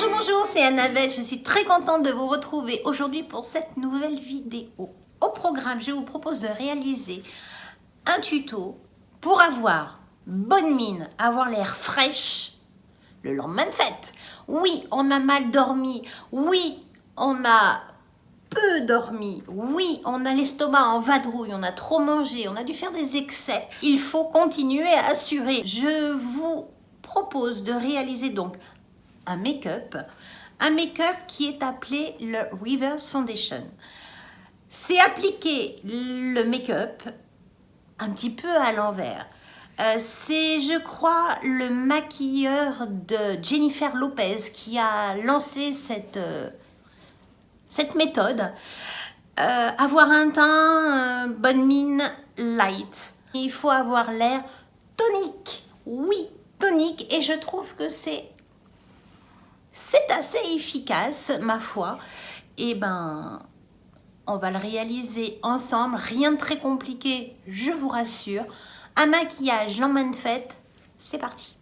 Bonjour, c'est Annabelle, je suis très contente de vous retrouver aujourd'hui pour cette nouvelle vidéo. Au programme, je vous propose de réaliser un tuto pour avoir bonne mine, avoir l'air fraîche le lendemain de fête. Oui, on a mal dormi, oui, on a peu dormi, oui, on a l'estomac en vadrouille, on a trop mangé, on a dû faire des excès. Il faut continuer à assurer. Je vous propose de réaliser donc un make-up qui est appelé le Reverse Foundation. C'est appliquer le make-up un petit peu à l'envers. C'est, je crois, le maquilleur de Jennifer Lopez qui a lancé cette méthode. Avoir un teint, bonne mine, light. Il faut avoir l'air tonique. Oui, tonique. Et je trouve que c'est assez efficace, ma foi. Et ben, on va le réaliser ensemble. Rien de très compliqué, je vous rassure. Un maquillage lendemain de fête, c'est parti.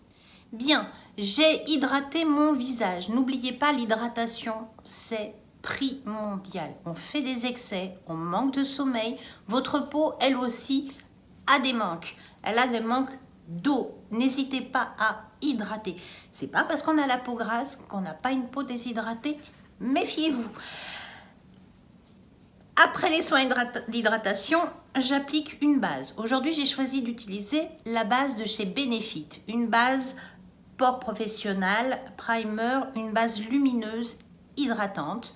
Bien, j'ai hydraté mon visage. N'oubliez pas, l'hydratation, c'est primordial. On fait des excès, on manque de sommeil. Votre peau, elle aussi, a des manques. Elle a des manques d'eau. N'hésitez pas à hydrater. C'est pas parce qu'on a la peau grasse qu'on n'a pas une peau déshydratée. Méfiez-vous. Après les soins d'hydratation, j'applique une base. Aujourd'hui, j'ai choisi d'utiliser la base de chez Benefit. Une base port professionnel, primer, une base lumineuse, hydratante.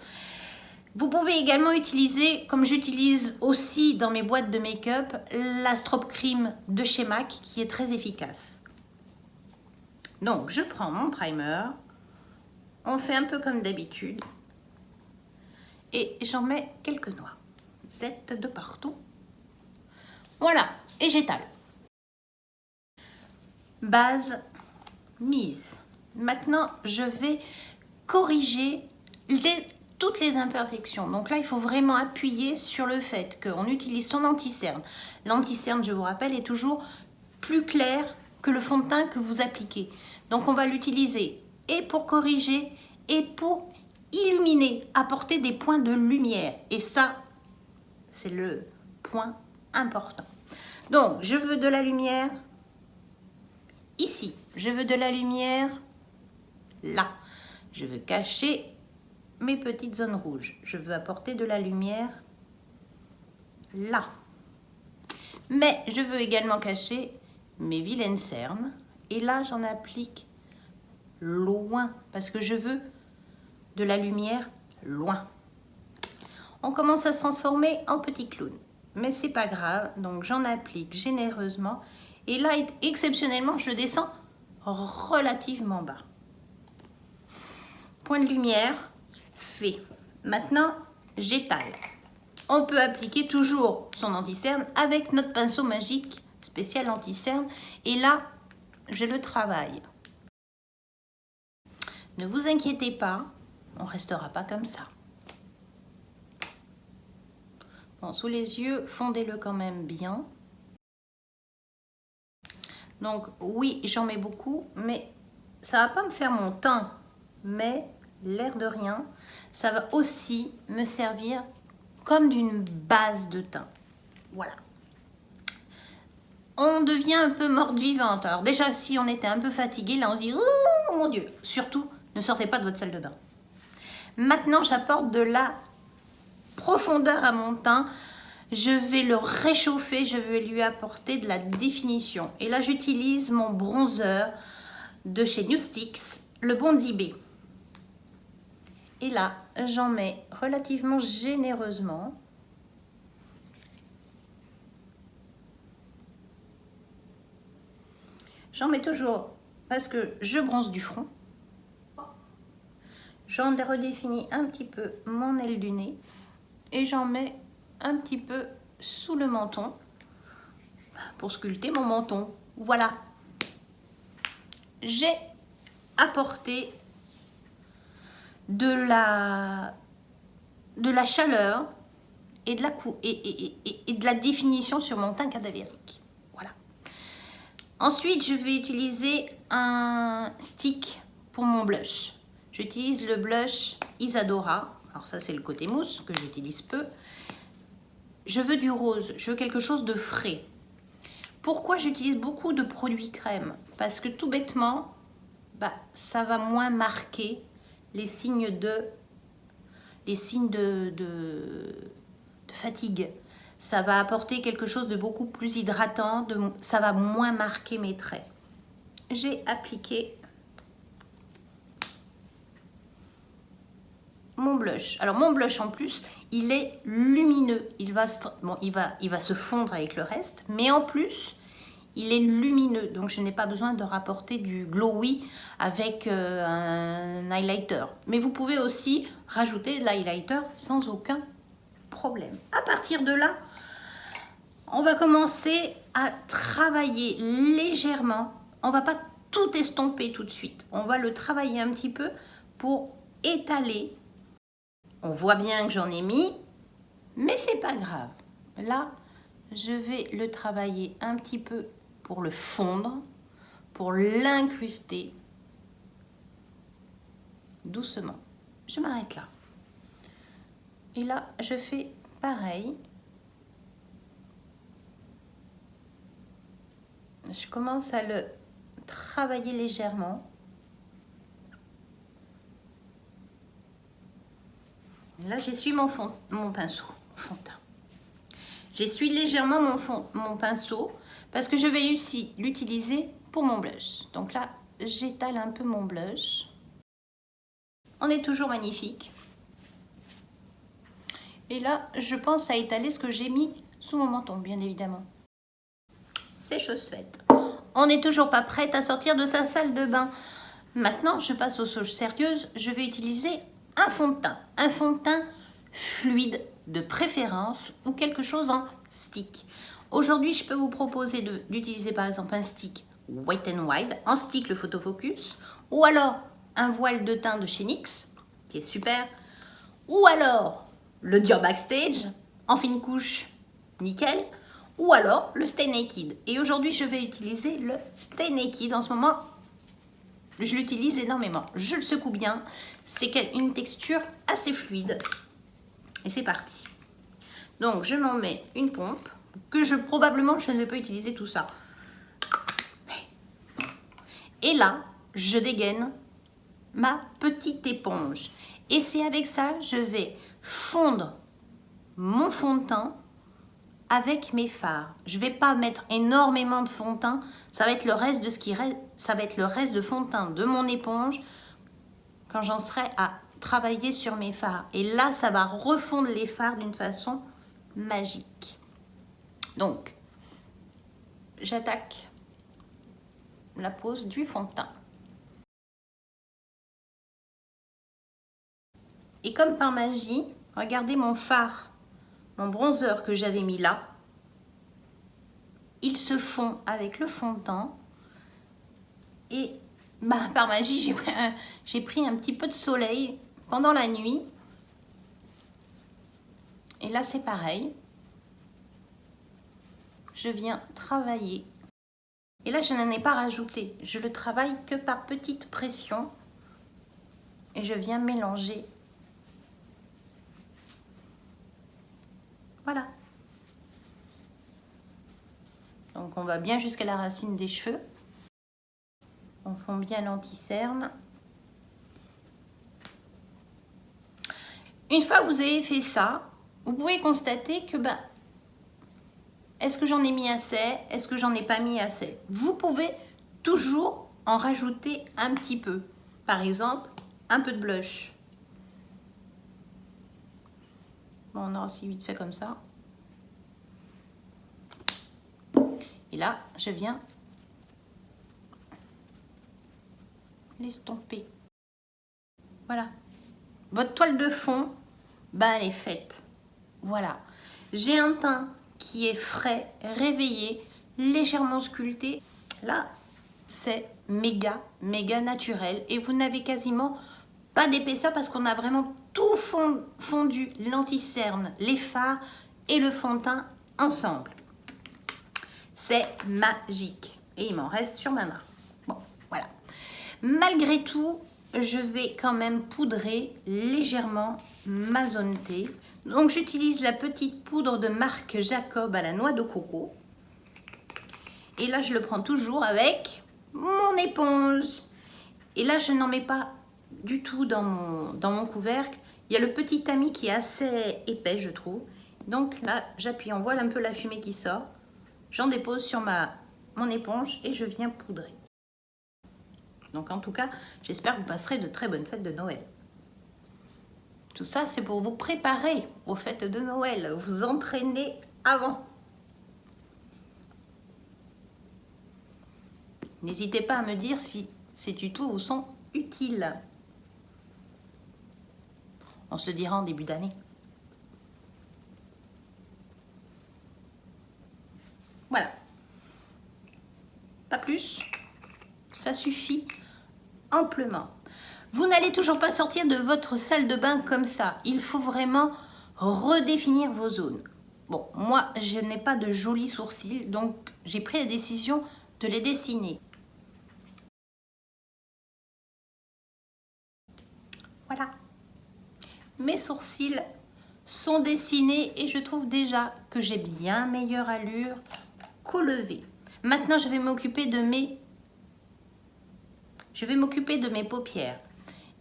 Vous pouvez également utiliser, comme j'utilise aussi dans mes boîtes de make-up, la Strobe Cream de chez MAC qui est très efficace. Donc, je prends mon primer, on fait un peu comme d'habitude et j'en mets quelques noix. Z de partout. Voilà, et j'étale. Base mise. Maintenant, je vais corriger toutes les imperfections. Donc là, il faut vraiment appuyer sur le fait qu'on utilise son anti-cerne. L'anti-cerne, je vous rappelle, est toujours plus clair que le fond de teint que vous appliquez. Donc on va l'utiliser et pour corriger et pour illuminer, apporter des points de lumière. Et ça, c'est le point important. Donc, je veux de la lumière ici. Je veux de la lumière là. Je veux cacher mes petites zones rouges. Je veux apporter de la lumière là. Mais je veux également cacher mes vilaines cernes. Et là, j'en applique loin parce que je veux de la lumière loin. On commence à se transformer en petit clown. Mais c'est pas grave, donc j'en applique généreusement. Et là, exceptionnellement, je descends relativement bas. Point de lumière fait. Maintenant, j'étale. On peut appliquer toujours son anti-cerne avec notre pinceau magique spécial anti-cerne. Et là, je le travaille. Ne vous inquiétez pas, on ne restera pas comme ça. Bon, sous les yeux, fondez-le quand même bien. Donc oui, j'en mets beaucoup, mais ça ne va pas me faire mon teint. Mais l'air de rien, ça va aussi me servir comme d'une base de teint. Voilà. On devient un peu morte vivante. Alors déjà, si on était un peu fatigué, là on dit « Oh mon Dieu !» Surtout, ne sortez pas de votre salle de bain. Maintenant, j'apporte de la profondeur à mon teint. Je vais le réchauffer, je vais lui apporter de la définition. Et là, j'utilise mon bronzer de chez Newstix, le Bondi B. Et là, j'en mets relativement généreusement. J'en mets toujours parce que je bronze du front. J'en redéfinis un petit peu mon aile du nez. Et j'en mets un petit peu sous le menton pour sculpter mon menton. Voilà. J'ai apporté de la chaleur et de la définition sur mon teint cadavérique. Voilà. Ensuite, je vais utiliser un stick pour mon blush. J'utilise le blush Isadora. Alors ça, c'est le côté mousse que j'utilise peu. Je veux du rose, je veux quelque chose de frais. Pourquoi j'utilise beaucoup de produits crème? Parce que tout bêtement, ça va moins marquer les signes de fatigue. Ça va apporter quelque chose de beaucoup plus hydratant, ça va moins marquer mes traits. J'ai appliqué mon blush. Alors mon blush en plus, il est lumineux. Il va se fondre avec le reste, mais en plus, il est lumineux. Donc je n'ai pas besoin de rapporter du glowy avec un highlighter. Mais vous pouvez aussi rajouter de l'highlighter sans aucun problème. À partir de là, on va commencer à travailler légèrement. On ne va pas tout estomper tout de suite. On va le travailler un petit peu pour étaler. On voit bien que j'en ai mis, mais c'est pas grave. Là, je vais le travailler un petit peu pour le fondre, pour l'incruster doucement. Je m'arrête là. Et là, je fais pareil. Je commence à le travailler légèrement. Là, j'essuie mon pinceau, fond de teint. J'essuie légèrement mon pinceau parce que je vais aussi l'utiliser pour mon blush. Donc là, j'étale un peu mon blush. On est toujours magnifique. Et là, je pense à étaler ce que j'ai mis sous mon menton, bien évidemment. C'est chose faite. On n'est toujours pas prête à sortir de sa salle de bain. Maintenant, je passe aux choses sérieuses. Je vais utiliser un fond de teint. Un fond de teint fluide de préférence ou quelque chose en stick. Aujourd'hui, je peux vous proposer d'utiliser par exemple un stick Wet n Wild, en stick le photofocus, ou alors un voile de teint de chez NYX, qui est super, ou alors le Dior Backstage, en fine couche, nickel, ou alors le Stay Naked. Et aujourd'hui, je vais utiliser le Stay Naked. En ce moment, je l'utilise énormément. Je le secoue bien. C'est une texture assez fluide. Et c'est parti. Donc, je m'en mets une pompe que probablement, je ne vais pas utiliser tout ça. Et là, je dégaine ma petite éponge. Et c'est avec ça, je vais fondre mon fond de teint avec mes fards. Je ne vais pas mettre énormément de fond de teint. Ça va être le reste de ce qui reste. Ça va être le reste de fond de teint de mon éponge quand j'en serai à travailler sur mes fards. Et là, ça va refondre les fards d'une façon magique. Donc, j'attaque la pose du fond de teint. Et comme par magie, regardez mon fard, mon bronzer que j'avais mis là. Il se fond avec le fond de teint. Et par magie, j'ai pris un petit peu de soleil pendant la nuit. Et là, c'est pareil. Je viens travailler. Et là, je n'en ai pas rajouté. Je le travaille que par petite pression. Et je viens mélanger. Voilà. Donc, on va bien jusqu'à la racine des cheveux. On fond bien l'anti-cerne. Une fois que vous avez fait ça, vous pouvez constater que est-ce que j'en ai mis assez? Est-ce que j'en ai pas mis assez? Vous pouvez toujours en rajouter un petit peu. Par exemple, un peu de blush. Bon, on a aussi vite fait comme ça. Et là, je viens l'estomper. Voilà. Votre toile de fond, elle est faite. Voilà. J'ai un teint qui est frais, réveillé, légèrement sculpté. Là, c'est méga naturel. Et vous n'avez quasiment pas d'épaisseur parce qu'on a vraiment tout fondu, l'anti-cerne, les fards et le fond de teint ensemble. C'est magique. Et il m'en reste sur ma main. Bon, voilà. Malgré tout, je vais quand même poudrer légèrement ma zone T. Donc j'utilise la petite poudre de marque Jacob à la noix de coco. Et là, je le prends toujours avec mon éponge. Et là, je n'en mets pas du tout dans mon couvercle. Il y a le petit tamis qui est assez épais, je trouve. Donc là, j'appuie, on voit un peu la fumée qui sort. J'en dépose sur mon éponge et je viens poudrer. Donc en tout cas, j'espère que vous passerez de très bonnes fêtes de Noël. Tout ça, c'est pour vous préparer aux fêtes de Noël, vous entraîner avant. N'hésitez pas à me dire si ces tutos vous sont utiles. On se dira en début d'année. Voilà. Pas plus. Ça suffit amplement. Vous n'allez toujours pas sortir de votre salle de bain comme ça. Il faut vraiment redéfinir vos zones. Bon, moi, je n'ai pas de jolis sourcils, donc j'ai pris la décision de les dessiner. Voilà. Mes sourcils sont dessinés et je trouve déjà que j'ai bien meilleure allure qu'au lever. Maintenant, je vais m'occuper de mes paupières.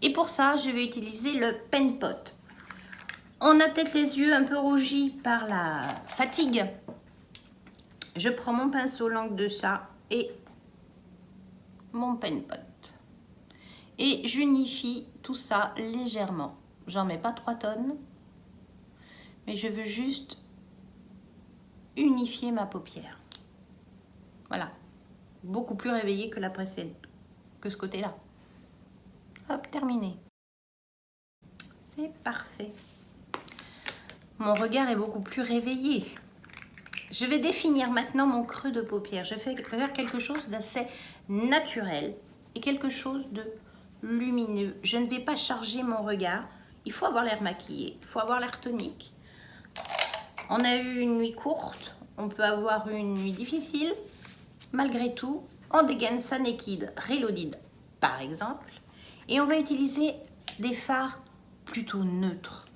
Et pour ça, je vais utiliser le Pen Pot. On a peut-être les yeux un peu rougis par la fatigue. Je prends mon pinceau langue de chat et mon Pen Pot. Et j'unifie tout ça légèrement. J'en mets pas 3 tonnes, mais je veux juste unifier ma paupière. Voilà. Beaucoup plus réveillée que la précédente, que ce côté-là. Hop, terminé. C'est parfait. Mon regard est beaucoup plus réveillé. Je vais définir maintenant mon creux de paupière. Je vais faire quelque chose d'assez naturel et quelque chose de lumineux. Je ne vais pas charger mon regard. Il faut avoir l'air maquillé, il faut avoir l'air tonique. On a eu une nuit courte, on peut avoir une nuit difficile. Malgré tout, on dégaine sa Naked Reloaded, par exemple. Et on va utiliser des fards plutôt neutres,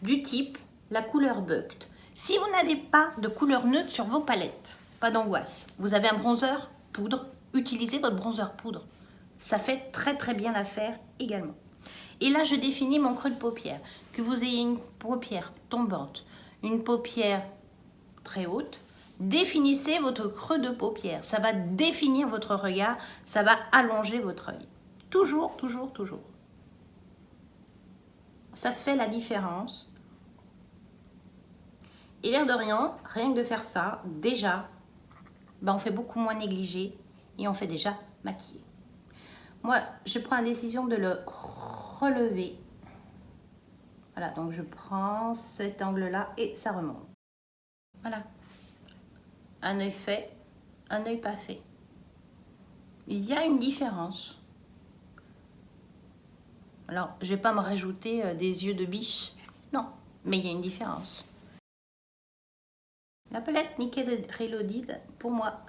du type la couleur Bucked. Si vous n'avez pas de couleur neutre sur vos palettes, pas d'angoisse. Vous avez un bronzer poudre, utilisez votre bronzer poudre. Ça fait très très bien l'affaire également. Et là, je définis mon creux de paupière. Que vous ayez une paupière tombante, une paupière très haute, définissez votre creux de paupière. Ça va définir votre regard, ça va allonger votre œil. Toujours, toujours, toujours. Ça fait la différence. Et l'air de rien que de faire ça, déjà, on fait beaucoup moins négligé et on fait déjà maquiller. Moi, je prends la décision de le relever. Voilà, donc je prends cet angle-là et ça remonte. Voilà. Un œil fait, un œil pas fait. Il y a une différence. Alors, je ne vais pas me rajouter des yeux de biche. Non, mais il y a une différence. La palette Naked Reloaded, pour moi,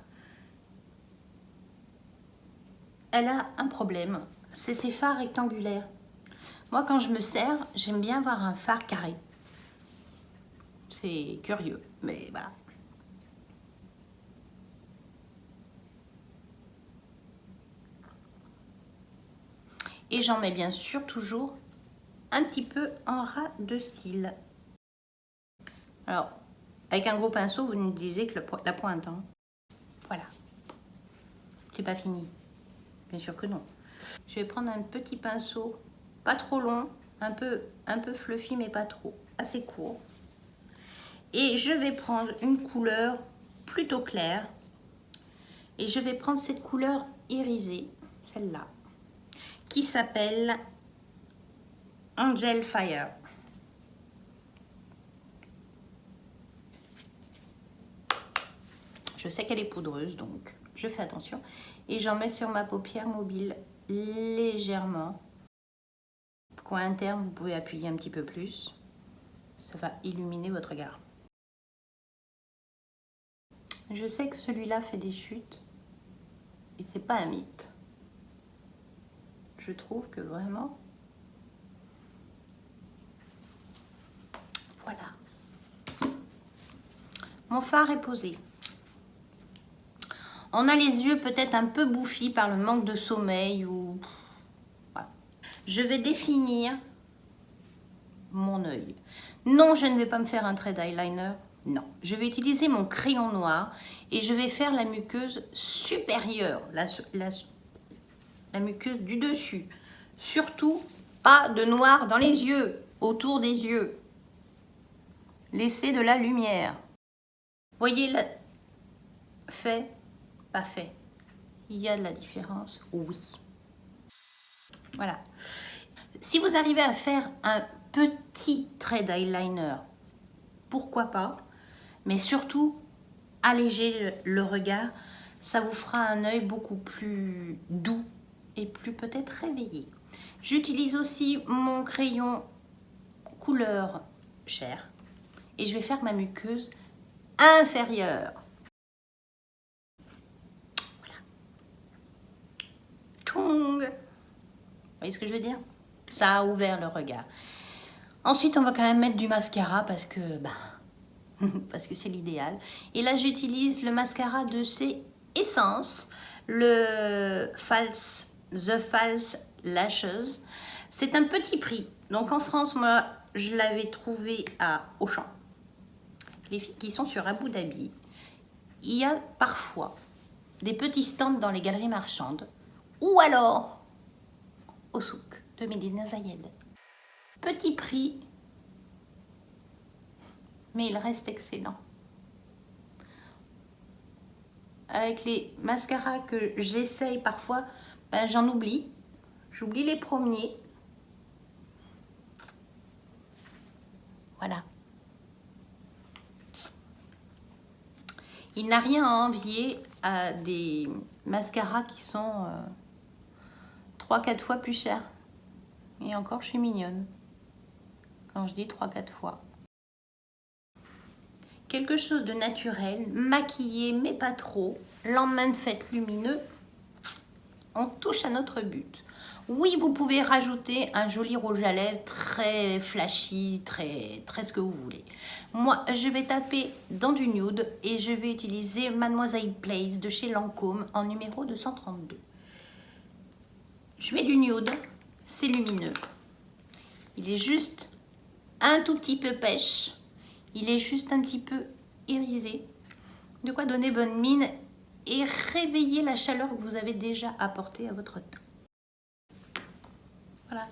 elle a un problème. C'est ses fards rectangulaires. Moi, quand je me sers, j'aime bien avoir un fard carré. C'est curieux, mais voilà. Et j'en mets bien sûr toujours un petit peu en ras de cils. Alors, avec un gros pinceau, vous n'utilisez que la pointe. Hein. Voilà. C'est pas fini. Bien sûr que non. Je vais prendre un petit pinceau, pas trop long, un peu fluffy, mais pas trop, assez court. Et je vais prendre une couleur plutôt claire. Et je vais prendre cette couleur irisée, celle-là, qui s'appelle Angel Fire. Je sais qu'elle est poudreuse, donc je fais attention. Et j'en mets sur ma paupière mobile légèrement. Coin interne, vous pouvez appuyer un petit peu plus. Ça va illuminer votre regard. Je sais que celui-là fait des chutes. Et c'est pas un mythe. je trouve que vraiment... Voilà. Mon fard est posé. On a les yeux peut-être un peu bouffis par le manque de sommeil ou... Voilà. Je vais définir mon œil. Non, je ne vais pas me faire un trait d'eyeliner. Non, je vais utiliser mon crayon noir et je vais faire la muqueuse supérieure, la muqueuse du dessus. Surtout, pas de noir dans les yeux, autour des yeux. Laissez de la lumière. Voyez, le fait, pas fait. Il y a de la différence, oui. Voilà. Si vous arrivez à faire un petit trait d'eyeliner, pourquoi pas? Mais surtout, allégez le regard. Ça vous fera un œil beaucoup plus doux et plus peut-être réveillé. J'utilise aussi mon crayon couleur chair et je vais faire ma muqueuse inférieure. Voilà. Tchong. Vous voyez ce que je veux dire? Ça a ouvert le regard. Ensuite, on va quand même mettre du mascara parce que parce que c'est l'idéal. Et là, j'utilise le mascara de chez Essence, le The False Lashes. C'est un petit prix. Donc en France, moi, je l'avais trouvé à Auchan. Les filles qui sont sur Abu Dhabi, il y a parfois des petits stands dans les galeries marchandes ou alors au souk de Medina Zayed. Petit prix, mais il reste excellent. Avec les mascaras que j'essaye parfois, j'en oublie. J'oublie les premiers. Voilà. Il n'a rien à envier à des mascaras qui sont 3-4 fois plus chers. Et encore, je suis mignonne. Quand je dis 3-4 fois. Quelque chose de naturel, maquillé, mais pas trop. Lendemain de fête lumineux, on touche à notre but. Oui, vous pouvez rajouter un joli rouge à lèvres très flashy, très ce que vous voulez. Moi, je vais taper dans du nude et je vais utiliser Mademoiselle Place de chez Lancôme en numéro 232. Je mets du nude, c'est lumineux. Il est juste un tout petit peu pêche. Il est juste un petit peu irisé. De quoi donner bonne mine et réveiller la chaleur que vous avez déjà apportée à votre teint. Voilà.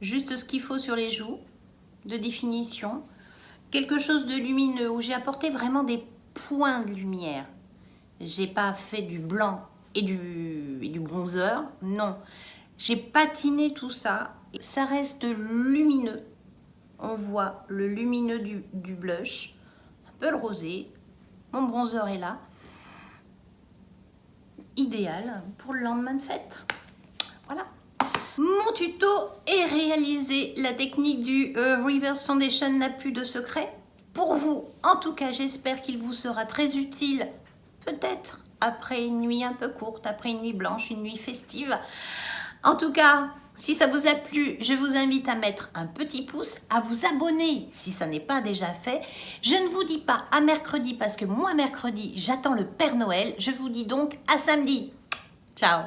Juste ce qu'il faut sur les joues, de définition. Quelque chose de lumineux où j'ai apporté vraiment des points de lumière. J'ai pas fait du blanc et du bronzer, non. J'ai patiné tout ça. Ça reste lumineux. On voit le lumineux du blush, un peu le rosé. Mon bronzer est là. Idéal pour le lendemain de fête. Voilà. Mon tuto est réalisé. La technique du Reverse Foundation n'a plus de secret. Pour vous, en tout cas, j'espère qu'il vous sera très utile. Peut-être après une nuit un peu courte, après une nuit blanche, une nuit festive. En tout cas, si ça vous a plu, je vous invite à mettre un petit pouce, à vous abonner si ça n'est pas déjà fait. Je ne vous dis pas à mercredi parce que moi, mercredi, j'attends le Père Noël. Je vous dis donc à samedi. Ciao!